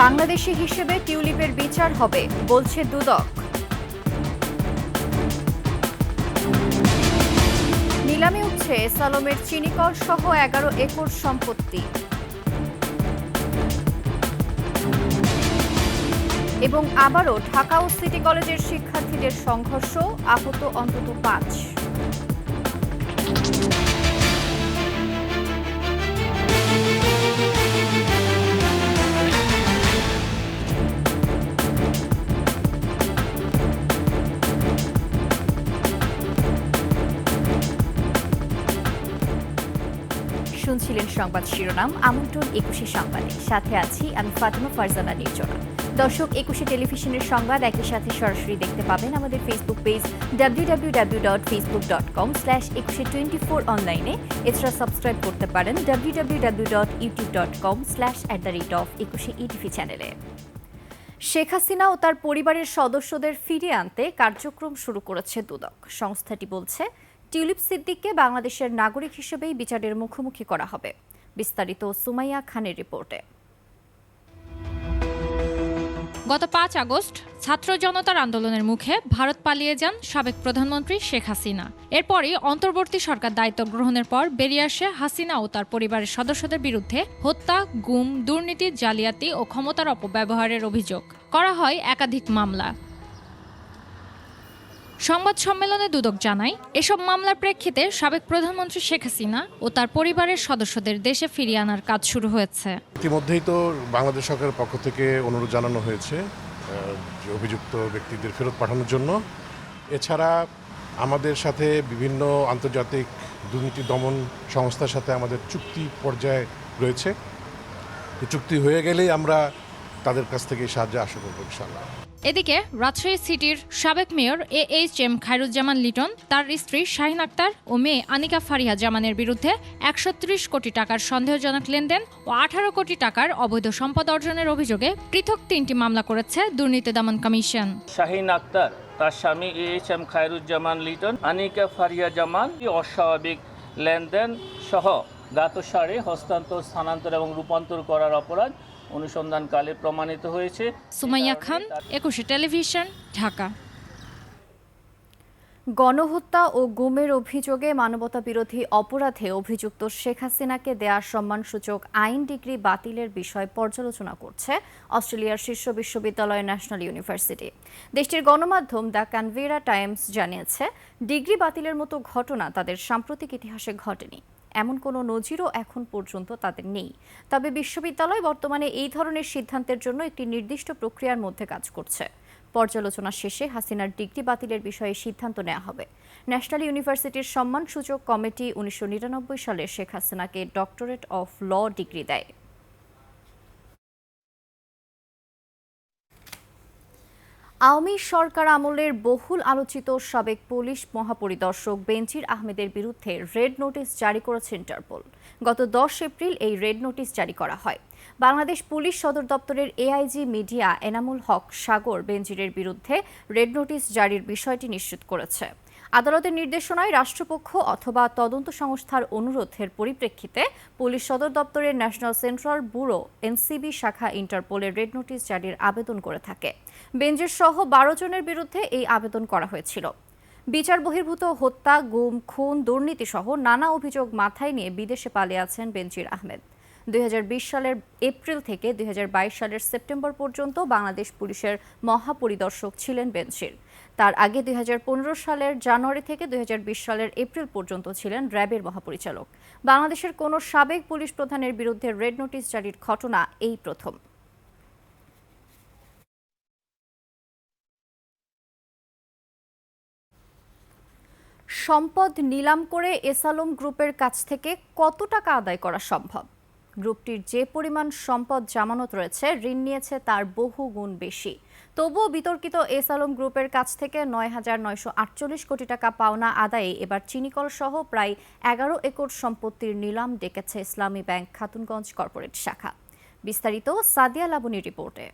বাংলাদেশি হিসেবে টিউলিপের বিচার হবে বলছে দুদক। নিলামে উঠছে এসালমের চিনিকল সহ 11 একর সম্পত্তি। এবং আবারও ঢাকা ও সিটি কলেজের শিক্ষার্থীদের সংঘর্ষ, আহত অন্তত 5। শুনছিলেন সংবাদ শিরোনাম। আমন্ত্রণ 21 সংবাদে, সাথে আছি আমি ফাতিমা ফারজানা নির্জনা। দর্শক, 21 টেলিভিশনের সংবাদ একই সাথে সরাসরি দেখতে পাবেন আমাদের ফেসবুক পেজ www.facebook.com/2124 অনলাইনে। এছাড়া সাবস্ক্রাইব করতে পারেন www.youtube.com/@21ETV চ্যানেলে। শেখ হাসিনা ও তার পরিবারের সদস্যদের ফিরিয়ে আনতে কার্যক্রম শুরু করেছে দুদক। সংস্থাটি বলছে, টিউলিপ সিদ্দিককে বাংলাদেশের নাগরিক হিসেবেই বিচারের মুখোমুখি করা হবে। বিস্তারিত সুমাইয়া খানের রিপোর্টে। গত 5 আগস্ট ছাত্র জনতার আন্দোলনের মুখে ভারত পালিয়ে যান সাবেক প্রধানমন্ত্রী শেখ হাসিনা। এরপরই অন্তর্বর্তী সরকার দায়িত্ব গ্রহণের পর বেরিয়ে আসে হাসিনা ও তার পরিবারের সদস্যদের বিরুদ্ধে হত্যা, গুম, দুর্নীতি, জালিয়াতি ও ক্ষমতার অপব্যবহারের অভিযোগ করা হয় একাধিক মামলা। সংবাদ সম্মেলনে দুদক জানায়, এসব মামলার প্রেক্ষিতে সাবেক প্রধানমন্ত্রী শেখ হাসিনা ও তার পরিবারের সদস্যদের দেশে ফিরিয়ে আনার কাজ শুরু হয়েছে। ইতিমধ্যেই তো বাংলাদেশ সরকারের পক্ষ থেকে অনুরোধ জানানো হয়েছে যে অভিযুক্ত ব্যক্তিদের ফেরত পাঠানোর জন্য। এছাড়া আমাদের সাথে বিভিন্ন আন্তর্জাতিক দুর্নীতি দমন সংস্থার সাথে আমাদের চুক্তি পর্যায়ে রয়েছে। এই চুক্তি হয়ে গেলেই আমরা তাদের কাছ থেকে সাহায্য আশা করব ইনশাআল্লাহ। এদিকে রাজশাহী সিটির সাবেক মেয়র AHM খায়রুজ্জামান লিটন, তার স্ত্রী শাহিন আক্তার ও মেয়ে আনিকা ফারিহা জামানের বিরুদ্ধে 130 কোটি টাকার সন্দেহজনক লেনদেন ও 18 কোটি টাকার অবৈধ সম্পদ অর্জনের অভিযোগে পৃথক 3টি মামলা করেছে দুর্নীতি দমন কমিশন। শাহিন আক্তার, তার স্বামী AHM খায়রুজ্জামান লিটন, আনিকা ফারিহা জামান অস্বাভাবিক লেনদেন সহ জ্ঞাতসারে হস্তান্তর, স্থানান্তর এবং রূপান্তর করার অপরাধ অনুসন্ধানকালে প্রমাণিত হয়েছে। সুমাইয়া খান, 21 টেলিভিশন, ঢাকা। গণহত্যা ও গুমের অভিযোগে মানবতা বিরোধী অপরাধে অভিযুক্ত শেখ হাসিনাকে দেয়া সম্মানসূচক আইন ডিগ্রি বাতিলের বিষয় পর্যালোচনা করছে অস্ট্রেলিয়ার শীর্ষ বিশ্ববিদ্যালয় ন্যাশনাল ইউনিভার্সিটি। দেশটির গণমাধ্যম দ্য ক্যানবেরা টাইমস জানিয়েছে, ডিগ্রি বাতিলের মতো ঘটনা তাদের সাম্প্রতিক ইতিহাসে ঘটেনি। এমন কোনো নজিরও এখন পর্যন্ত তাদের নেই। তবে বিশ্ববিদ্যালয় বর্তমানে এই ধরনের সিদ্ধান্তের জন্য একটি নির্দিষ্ট প্রক্রিয়ার মধ্যে কাজ করছে। পর্যালোচনা শেষে হাসিনার ডিগ্রি বাতিলের বিষয়ে সিদ্ধান্ত নেওয়া হবে। ন্যাশনাল ইউনিভার্সিটির সম্মানসূচক কমিটি 1999 সালে শেখ হাসিনাকে ডক্টরেট অফ ল ডিগ্রি দেয়। আওয়ামী সরকার আমলের বহুল আলোচিত সাবেক পুলিশ মহাপরিদর্শক বেনজির আহমেদের বিরুদ্ধে রেড নোটিশ জারি করেছে ইন্টারপোল। গত 10 এপ্রিল এই রেড নোটিশ জারি করা হয়। বাংলাদেশ পুলিশ সদর দপ্তরের AIG মিডিয়া এনামুল হক সাগর বেনজিরের বিরুদ্ধে রেড নোটিশ জারির বিষয়টি নিশ্চিত করেছে। আদালতের নির্দেশনায় রাষ্ট্রপক্ষ অথবা তদন্ত সংস্থার অনুরোধের পরিপ্রেক্ষিতে পুলিশ সদর দপ্তরের ন্যাশনাল সেন্ট্রাল ব্যুরো NCB শাখা ইন্টারপোলের রেড নোটিশ জারির আবেদন করে থাকে। বেনজির সহ 12 জনের বিরুদ্ধে এই আবেদন করা হয়েছিল। বিচার বহির্ভূত হত্যা, গুম, খুন, দুর্নীতি সহ নানা অভিযোগ মাথায় নিয়ে বিদেশে পালিয়ে আছেন বেনজির আহমেদ। 2020 সালের এপ্রিল থেকে 2022 সালের সেপ্টেম্বর পর্যন্ত বাংলাদেশ পুলিশের মহাপরিদর্শক ছিলেন বেনজির। তার আগে 2015 সালের জানুয়ারি থেকে 2020 সালের এপ্রিল পর্যন্ত ছিলেন র্যাবের মহাপরিচালক। বাংলাদেশের কোনো সাবেক পুলিশ প্রধানের বিরুদ্ধে রেড নোটিশ জারির ঘটনা এই প্রথম। সম্পদ নিলাম করে এসালম গ্রুপের কাছ থেকে কত টাকা আদায় করা সম্ভব? গ্রুপটির যে পরিমাণ সম্পদ জামানত রয়েছে, ঋণ নিয়েছে তার বহু গুণ বেশি। তবুও বিতর্কিত এসালম গ্রুপের কাছ থেকে 9,948 কোটি টাকা পাওনা আদায়ে এবার চিনিকল সহ প্রায় 11 একর সম্পত্তির নিলাম ডেকেছে ইসলামী ব্যাংক খাতুনগঞ্জ কর্পোরেট শাখা। বিস্তারিত সাদিয়া লাবনীর রিপোর্টে।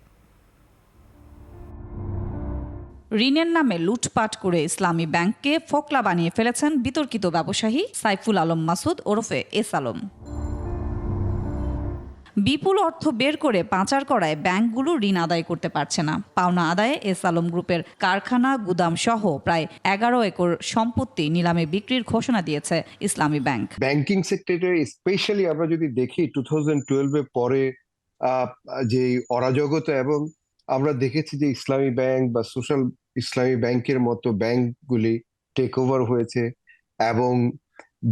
ঋণের নামে লুটপাট করে ইসলামী ব্যাংককে ফোকলা বানিয়ে ফেলেছেন বিতর্কিত ব্যবসায়ী সাইফুল আলম মাসুদ ওরফে এস আলম। বিপুল অর্থ বের করে পাচার করায় ব্যাংকগুলো ঋণ আদায় করতে পারছে না। পাওনা আদায়ে এস আলম গ্রুপের কারখানা, গুদাম সহ প্রায় 11 একর সম্পত্তি নিলামে বিক্রির ঘোষণা দিয়েছে ইসলামী ব্যাংক। ব্যাংকিং সেক্টরে স্পেশালি আমরা যদি দেখি 2012 পরে যে অরাজকতা, এবং আমরা দেখেছি যে ইসলামী ব্যাংক বা সোশ্যাল ইসলামী ব্যাংকের মতো ব্যাংকগুলি টেক ওভার হয়েছে এবং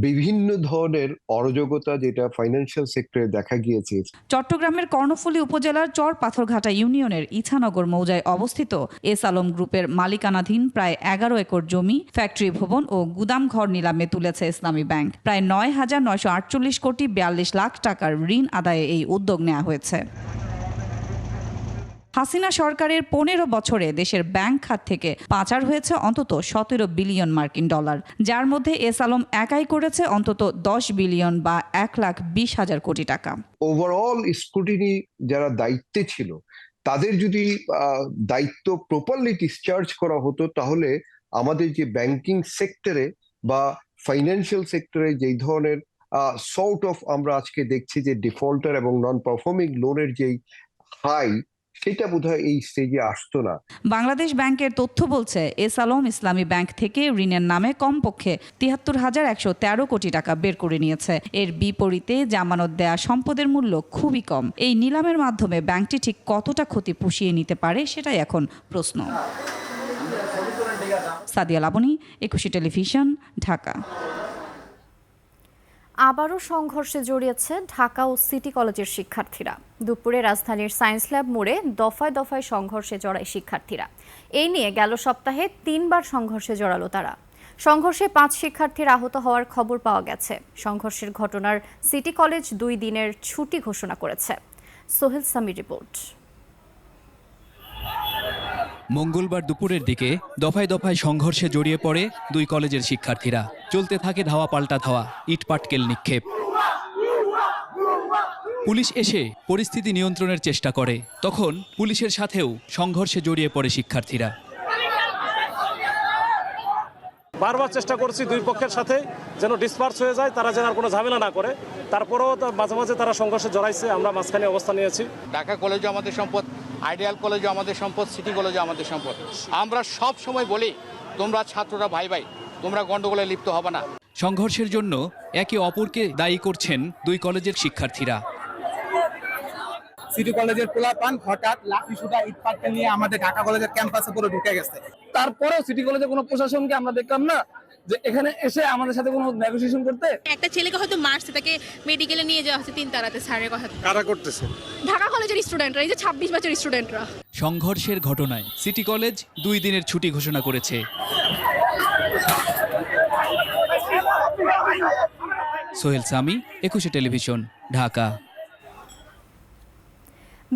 বিভিন্ন ধরনের অরাজকতা যেটা ফাইন্যান্সিয়াল সেক্টরে দেখা গিয়েছে। চট্টগ্রামের কর্ণফুলী উপজেলার চর পাথরঘাটা ইউনিয়নের ইছানগর মৌজায় অবস্থিত এস আলম গ্রুপের মালিকানাধীন প্রায় 11 একর জমি, ফ্যাক্টরি ভবন ও গুদাম ঘর নিলামে তুলেছে ইসলামী ব্যাংক। প্রায় 9,948 কোটি 42 লাখ টাকার ঋণ আদায়ে এই উদ্যোগ নেওয়া হয়েছে। হাসিনা সরকারের 15 বছরে দেশের ব্যাংক খাত থেকে পাচার হয়েছে অন্তত 17 বিলিয়ন মার্কিন ডলার, যার মধ্যে এস আলম একাই করেছে অন্তত 10 বিলিয়ন বা 1,20,000 কোটি টাকা। ওভারঅল স্ক্রুটিনি যারা দায়িত্বে ছিল তাদের যদি দায়িত্ব প্রপারলি ডিসচার্জ করা হতো, তাহলে আমাদের যে ব্যাংকিং সেক্টরে বা ফাইন্যান্সিয়াল সেক্টরে যেই ধরনের সর্ট অফ আমরা আজকে দেখছি যে ডিফল্টার এবং নন পারফর্মিং লোনের যেই হাই, সেটা বোধহয় এই স্টেজে আসতো না। বাংলাদেশ ব্যাংকের তথ্য বলছে এস আলম ইসলামী ব্যাংক থেকে ঋণের নামে কমপক্ষে 73,113 কোটি টাকা বের করে নিয়েছে। এর বিপরীতে জামানত দেয়া সম্পদের মূল্য খুবই কম। এই নিলামের মাধ্যমে ব্যাংকটি ঠিক কতটা ক্ষতি পুষিয়ে নিতে পারে সেটাই এখন প্রশ্ন। সাদিয়া লাবনী, 21 টেলিভিশন, ঢাকা। আবারও সংঘর্ষে জড়িয়েছে ঢাকা ও সিটি কলেজের শিক্ষার্থীরা। দুপুরে রাজধানীর সায়েন্স ল্যাব মোড়ে দফায় দফায় সংঘর্ষে জড়ায় শিক্ষার্থীরা। এই নিয়ে গেল সপ্তাহে 3 বার সংঘর্ষে জড়ালো তারা। সংঘর্ষে 5 শিক্ষার্থীর আহত হওয়ার খবর পাওয়া গেছে। সংঘর্ষের ঘটনার সিটি কলেজ 2 দিনের ছুটি ঘোষণা করেছে। সোহেল সামির রিপোর্ট। মঙ্গলবার দুপুরের দিকে দফায় দফায় সংঘর্ষে জড়িয়ে পড়ে 2 কলেজের শিক্ষার্থীরা। চলতে থাকে ধাওয়া পাল্টা ধাওয়া, ইট পাটকেল নিক্ষেপ। পুলিশ এসে পরিস্থিতি নিয়ন্ত্রণের চেষ্টা করে, তখন পুলিশের সাথেও সংঘর্ষে জড়িয়ে পড়ে শিক্ষার্থীরা। বারবার চেষ্টা করছি দুই পক্ষের সাথে যেন ডিসপার্স হয়ে যায়, তারা যেন আর কোনো ঝামেলা না করে। তারপরেও মাঝে মাঝে তারা সংঘর্ষে জড়াইছে, আমরা মাঝখানে অবস্থান নিয়েছি। ঢাকা কলেজও আমাদের সম্পদ, আইডিয়াল কলেজও আমাদের সম্পদ, সিটি কলেজও আমাদের সম্পদ। আমরা সব সময় বলি, তোমরা ছাত্ররা ভাই ভাই, তোমরা গন্ডগোলে লিপ্ত হবে না। সংঘর্ষের জন্য একে অপরকে দায়ী করছেন 2 কলেজের শিক্ষার্থীরা। সিটি কলেজের পোলাপান হঠাৎ লাঠি সুটা ইট পাটকেল নিয়ে আমাদের ঢাকা কলেজের ক্যাম্পাসে পুরো ঢুকে গেছে। তারপরেও সিটি কলেজের কোনো প্রশাসনকে আমরা দেখলাম না যে এখানে এসে আমাদের সাথে কোনো নেগোসিয়েশন করতে। একটা ছেলেকে হয়তো মারছে, তাকে মেডিকেলে নিয়ে যাওয়া হচ্ছে 3 তারাতে। স্যারের কথা কারা করতেছে? ঢাকা কলেজের স্টুডেন্টরা, এই যে 26 বছরের স্টুডেন্টরা। সংঘর্ষের ঘটনায় সিটি কলেজ 2 দিনের ছুটি ঘোষণা করেছে। সোহেল সামি, 21 টেলিভিশন, ঢাকা।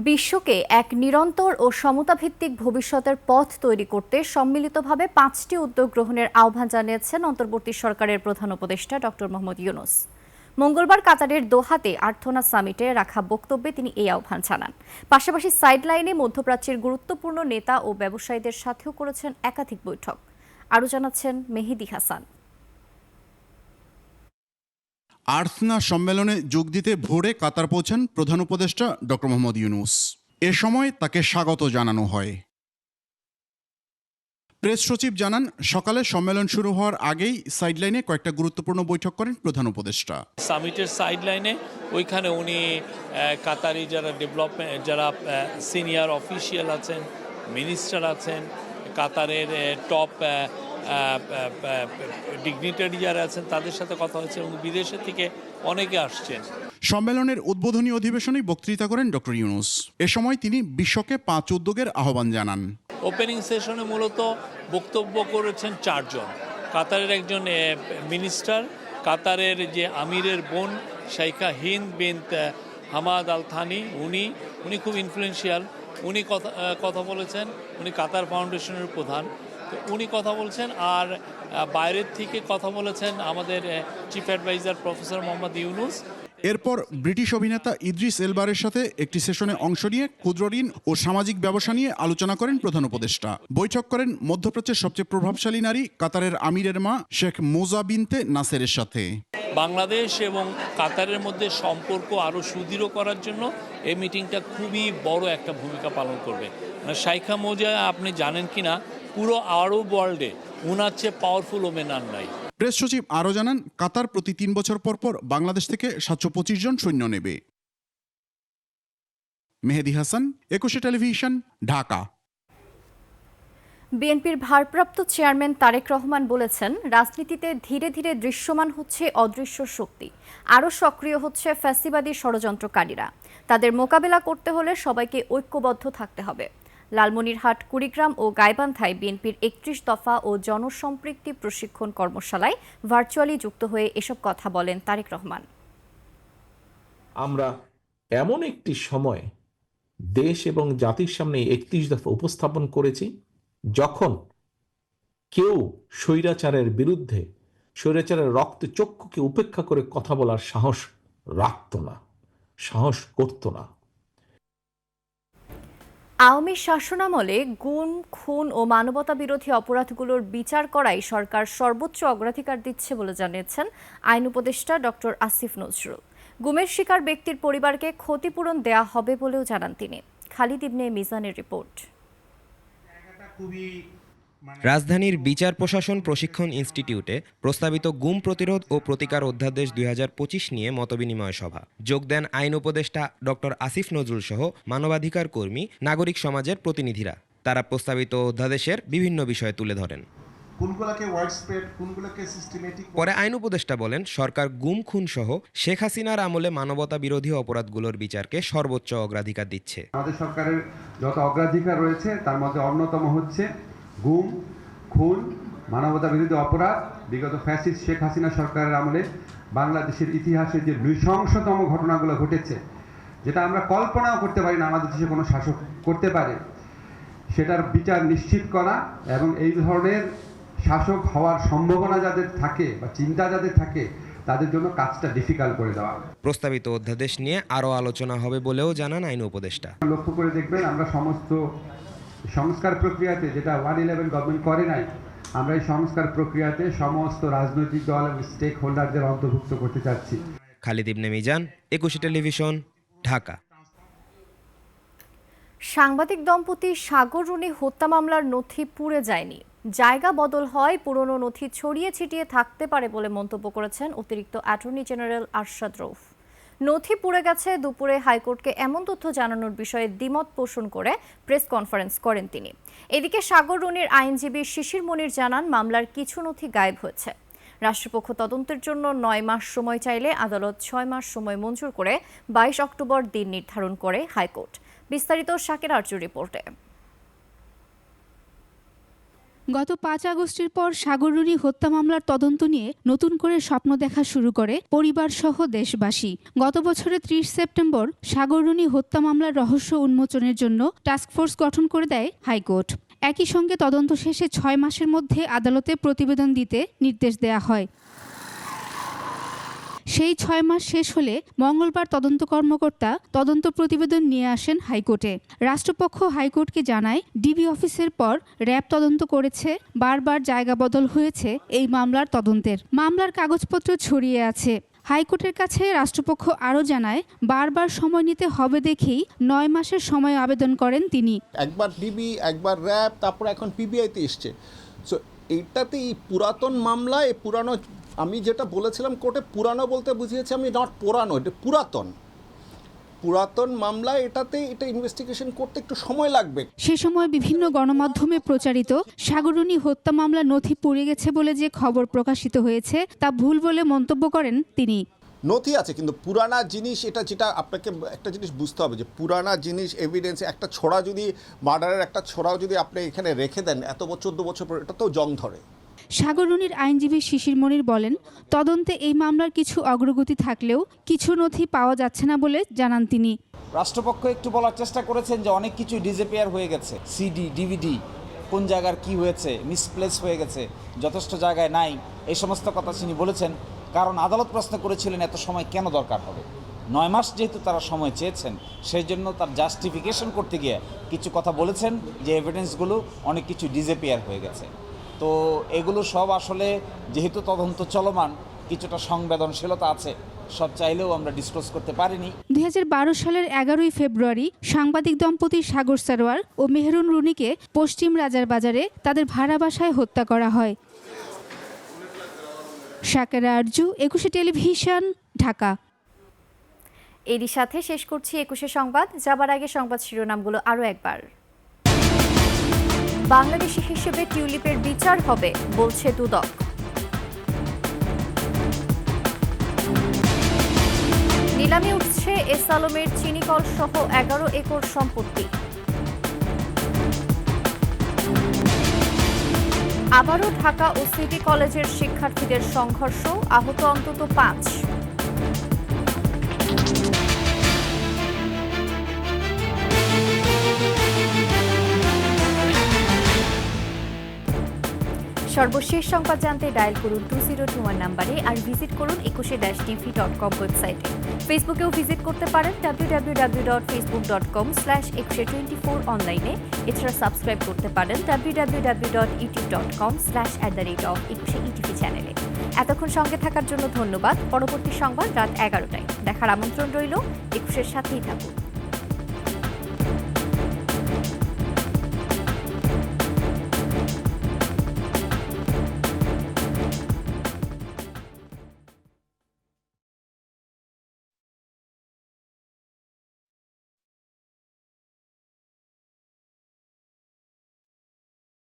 বিশ্বকে এক নিরন্তর ও সমতাভিত্তিক ভবিষ্যতের পথ তৈরি করতে সম্মিলিতভাবে 5টি উদ্যোগ গ্রহণের আহ্বান জানিয়েছেন অন্তর্বর্তী সরকারের প্রধান উপদেষ্টা ডক্টর মোহাম্মদ ইউনূস। মঙ্গলবার কাতারের দোহাতে আর্থনা সামিটে রাখা বক্তব্যে তিনি এই আহ্বান জানান। পাশাপাশি সাইডলাইনে মধ্যপ্রাচ্যের গুরুত্বপূর্ণ নেতা ও ব্যবসায়ীদের সাথেও করেছেন একাধিক বৈঠক। আরও জানাচ্ছেন মেহেদি হাসান। আর্থনা সম্মেলনে যোগ দিতে ভোরে কাতার পৌঁছান প্রধান উপদেষ্টা ডক্টর মোহাম্মদ ইউনূস। এ সময় তাকে স্বাগত জানানো হয়। প্রেস সচিব জানান, সকালে সম্মেলন শুরু হওয়ার আগেই সাইডলাইনে কয়েকটা গুরুত্বপূর্ণ বৈঠক করেন প্রধান উপদেষ্টা। সামিটের সাইডলাইনে ওইখানে উনি কাতারি যারা ডেভেলপমেন্ট, যারা সিনিয়র অফিসিয়াল আছেন, মিনিস্টার আছেন, কাতারের টপ ডিগনিটারি যারা আছেন তাদের সাথে কথা হচ্ছে এবং বিদেশের থেকে অনেকে আসছেন। সম্মেলনের উদ্বোধনী অধিবেশনে বক্তৃতা করেন ডক্টর ইউনূস। এ সময় তিনি বিশ্বকে 5 উদ্যোগের আহ্বান জানান। ওপেনিং সেশনে মূলত বক্তব্য করেছেন 4 জন। কাতারের একজন মিনিস্টার, কাতারের যে আমিরের বোন শাইখা হিন্দ বিনত হামাদ আল থানি, উনি খুব ইনফ্লুয়েন্সিয়াল। উনি কথা বলেছেন, উনি কাতার ফাউন্ডেশনের প্রধান, তো উনি কথা বলছেন। আর বাইরের থেকে কথা বলেছেন আমাদের chief adviser professor Mohammad Yunus এরপর ব্রিটিশ অভিনেতা ইদ্রিস এলবারের সাথে একটি সেশনে অংশ নিয়ে ক্ষুদ্র ঋণ ও সামাজিক ব্যবসা নিয়ে আলোচনা করেন প্রধান উপদেষ্টা। বৈঠক করেন মধ্যপ্রাচ্যের সবচেয়ে প্রভাবশালী নারী কাতারের আমিরের মা শেখ মোজা বিনতে নাসেরের সাথে। বাংলাদেশ এবং কাতারের মধ্যে সম্পর্ক আরও সুদৃঢ় করার জন্য এই মিটিংটা খুবই বড় একটা ভূমিকা পালন করবে। শাইখা মোজা আপনি জানেন কিনা, পুরো আরব ওয়ার্ল্ডে উনার চেয়ে পাওয়ারফুল ওমেন আর নাই। প্রেস সচিব আরও জানান, কাতার প্রতি 3 বছর পর পর বাংলাদেশ থেকে 725 জন সৈন্য নেবে। মেহেদী হাসান, 21 টেলিভিশন, ঢাকা। বিএনপির ভারপ্রাপ্ত চেয়ারম্যান তারেক রহমান বলেছেন, রাজনীতিতে ধীরে ধীরে দৃশ্যমান হচ্ছে অদৃশ্য শক্তি, আরও সক্রিয় হচ্ছে ফ্যাসিবাদী ষড়যন্ত্রকারীরা। তাদের মোকাবেলা করতে হলে সবাইকে ঐক্যবদ্ধ থাকতে হবে। লালমনিরহাট, কুড়িগ্রাম ও গাইবান্ধায় বিএনপির 31 দফা ও জনসম্পৃক্তি প্রশিক্ষণ কর্মশালায় ভার্চুয়ালি যুক্ত হয়ে এসব কথা বলেন তারেক রহমান। আমরা এমন একটি সময় দেশ এবং জাতির সামনে 31 দফা উপস্থাপন করেছি যখন কেউ স্বৈরাচারের বিরুদ্ধে, স্বৈরাচারের রক্তচক্ষুকে উপেক্ষা করে কথা বলার সাহস রাখত না, সাহস করত না। আওয়ামী শাসনামলে গুম, খুন ও মানবতা বিরোধী অপরাধগুলোর বিচার করাই সরকার সর্বোচ্চ অগ্রাধিকার দিচ্ছে বলে জানিয়েছেন আইন উপদেষ্টা ডক্টর আসিফ নজরুল। গুমের শিকার ব্যক্তির পরিবারকে ক্ষতিপূরণ দেয়া হবে বলেও জানান তিনি। খালিদ ইবনে মিজানের রিপোর্ট। রাজধানীর বিচার প্রশাসন প্রশিক্ষণ ইনস্টিটিউটে প্রস্তাবিত গুম প্রতিরোধ ও প্রতিকার অধ্যাদেশ 2025 নিয়ে মতবিনিময় সভা। যোগ দেন আইন উপদেষ্টা ডক্টর আসিফ নজরুল সহ মানবাধিকার কর্মী, নাগরিক সমাজের প্রতিনিধিরা। তারা প্রস্তাবিত অধ্যাদেশের বিভিন্ন বিষয় তুলে ধরেন। পরে আইন উপদেষ্টা বলেন, সরকার গুম, খুন সহ শেখ হাসিনার আমলে মানবতা বিরোধী অপরাধগুলোর বিচারকে সর্বোচ্চ অগ্রাধিকার দিচ্ছে। আমাদের সরকারের যত অগ্রাধিকার রয়েছে তার মধ্যে অন্যতম হচ্ছে গুম, খুন, মানবতা বিরোধী অপরাধ। বিগত ফ্যাসিস্ট শেখ হাসিনা সরকারের আমলে বাংলাদেশের ইতিহাসে যে নৃশংসতম ঘটনাগুলো ঘটেছে, যেটা আমরা কল্পনাও করতে পারি না আমাদের দেশে কোনো শাসক করতে পারে, সেটার বিচার নিশ্চিত করা এবং এই ধরনের শাসক হওয়ার সম্ভাবনা যাদের থাকে বা চিন্তা যাদের থাকে তাদের জন্য কাজটা ডিফিকাল্ট করে দেওয়া। প্রস্তাবিত অধ্যাদেশ নিয়ে আরও আলোচনা হবে বলেও জানান আইন উপদেষ্টা। লক্ষ্য করে দেখবেন, আমরা সমস্ত সংস্কার প্রক্রিয়াতে, যেটা 111 গভর্নমেন্ট করে নাই, আমরা এই সংস্কার প্রক্রিয়াতে সমস্ত রাজনৈতিক দল এবং স্টেক হোল্ডারদের অন্তর্ভুক্ত করতে চাচ্ছি। খালিদ ইবনে মিজান, 21 টেলিভিশন, ঢাকা। সাংবাদিক দম্পতি সাগর রুনি হত্যা মামলার নথি পুড়ে যায়নি, জায়গা বদল হয়, পুরনো নথি ছড়িয়ে ছিটিয়ে থাকতে পারে বলে মন্তব্য করেছেন অতিরিক্ত অ্যাটর্নি জেনারেল আরশাদ রউফ। নথি পুড়ে গেছে, দুপুরে হাইকোর্টকে এমন তথ্য জানানোর বিষয়ে দ্বিমত পোষণ করে প্রেস কনফারেন্স করেন তিনি। এদিকে সাগর রুনির আইনজীবী শিশির মনির জানান, মামলার কিছু নথি গায়েব হয়েছে। রাষ্ট্রপক্ষ তদন্তের জন্য 9 মাস সময় চাইলে আদালত 6 মাস সময় মঞ্জুর করে 22 অক্টোবর দিন নির্ধারণ করে হাইকোর্ট। বিস্তারিত শাকির আরজুর রিপোর্টে। গত 5 আগস্টের পর সাগর রুনি হত্যা মামলার তদন্ত নিয়ে নতুন করে স্বপ্ন দেখা শুরু করে পরিবার সহ দেশবাসী। গত বছরের 30 সেপ্টেম্বর সাগর রুনি হত্যা মামলার রহস্য উন্মোচনের জন্য টাস্কফোর্স গঠন করে দেয় হাইকোর্ট। একই সঙ্গে তদন্ত শেষে 6 মাসের মধ্যে আদালতে প্রতিবেদন দিতে নির্দেশ দেয়া হয়। সেই 6 মাস শেষ হলে মঙ্গলবার তদন্ত কর্মকর্তা তদন্ত প্রতিবেদন নিয়ে আসেন হাইকোর্টে। রাষ্ট্রপক্ষ হাইকোর্টকে জানায়, ডিবি অফিসের পর র্যাব তদন্ত করেছে, বারবার জায়গা বদল হয়েছে এই মামলার তদন্তের। মামলার কাগজপত্র ছড়িয়ে আছে। হাইকোর্টের কাছে রাষ্ট্রপক্ষ আরও জানায়, বারবার সময় নিতে হবে দেখেই 9 মাসের সময় আবেদন করেন তিনি। একবার ডিবি, একবার র্যাব, তারপর এখন পিবিআইতে এসছে। সো এইটাতে এই পুরাতন মামলা, এই পুরানো, আমি যেটা বলেছিলাম কোর্টে পুরানো বলতে বুঝিয়েছি আমি, নট পুরানো, এটা পুরাতন মামলা, এটা ইনভেস্টিগেশন করতে একটু সময় লাগবে। সে সময় বিভিন্ন গণমাধ্যমে প্রচারিত সাগর রুনি হত্যা মামলা নথি পুড়ে গেছে বলে যে খবর প্রকাশিত হয়েছে তা ভুল বলে মন্তব্য করেন তিনি। নথি আছে কিন্তু পুরানা জিনিস, যেটা আপনাকে একটা জিনিস বুঝতে হবে যে পুরানা জিনিস, এভিডেন্স, একটা ছোড়া যদি, মার্ডারের একটা ছোড়াও যদি আপনি এখানে রেখে দেন এত 14 বছর পর, এটা তো জং ধরে। সাগর রুনির আইনজীবী শিশির মনির বলেন, তদন্তে এই মামলার কিছু অগ্রগতি থাকলেও কিছু নথি পাওয়া যাচ্ছে না বলে জানান তিনি। রাষ্ট্রপক্ষ একটু বলার চেষ্টা করেছেন যে অনেক কিছু ডিসঅ্যাপিয়ার হয়ে গেছে, সিডি, ডিভিডি, কোন জায়গার কি হয়েছে, মিসপ্লেস হয়ে গেছে, যথেষ্ট জায়গায় নাই, এই সমস্ত কথা তিনি বলেছেন। কারণ আদালত প্রশ্ন করেছিলেন এত সময় কেন দরকার হবে। 9 মাস যেহেতু তারা সময় চেয়েছেন, সেই জন্য তার জাস্টিফিকেশন করতে গিয়ে কিছু কথা বলেছেন যে এভিডেন্সগুলো অনেক কিছু ডিসঅ্যাপিয়ার হয়ে গেছে। তো এগুলো সব আসলে যেহেতু তদন্ত চলমান, কিছুটা সংবেদনশীলতা আছে, সব চাইলেও আমরা ডিসক্লোজ করতে পারিনি। 2012 সালের 11ই ফেব্রুয়ারি সাংবাদিক দম্পতি সাগর সারোয়ার ও মেহরুন রুনিকে পশ্চিম রাজার বাজারে তাদের ভাড়া বাসায় হত্যা করা হয়। শাকেরা আরজু, 21 টেলিভিশন, ঢাকা। এরই সাথে শেষ করছি 21 সংবাদ। যাবার আগে সংবাদ শিরোনামগুলো আরও একবার। বাংলাদেশি হিসেবে টিউলিপের বিচার হবে বলছে দুদক। নিলামে উঠছে এস আলমের চিনিকল সহ 11 একর সম্পত্তি। আবারও ঢাকা ও সিটি কলেজের শিক্ষার্থীদের সংঘর্ষ, আহত অন্তত 5। সর্বশেষ সংবাদ জানতে ডায়াল করুন 2021 নাম্বারে আর ভিজিট করুন 21-tv.com ওয়েবসাইটে। ফেসবুকেও ভিজিট করতে পারেন www.facebook.com/2124 অনলাইনে। এছাড়া সাবস্ক্রাইব করতে পারেন www.youtube.com/@21etv চ্যানেলে। এতক্ষণ সঙ্গে থাকার জন্য ধন্যবাদ। পরবর্তী সংবাদ রাত 11টায় দেখার আমন্ত্রণ রইল। 21-এর সাথেই থাকুন।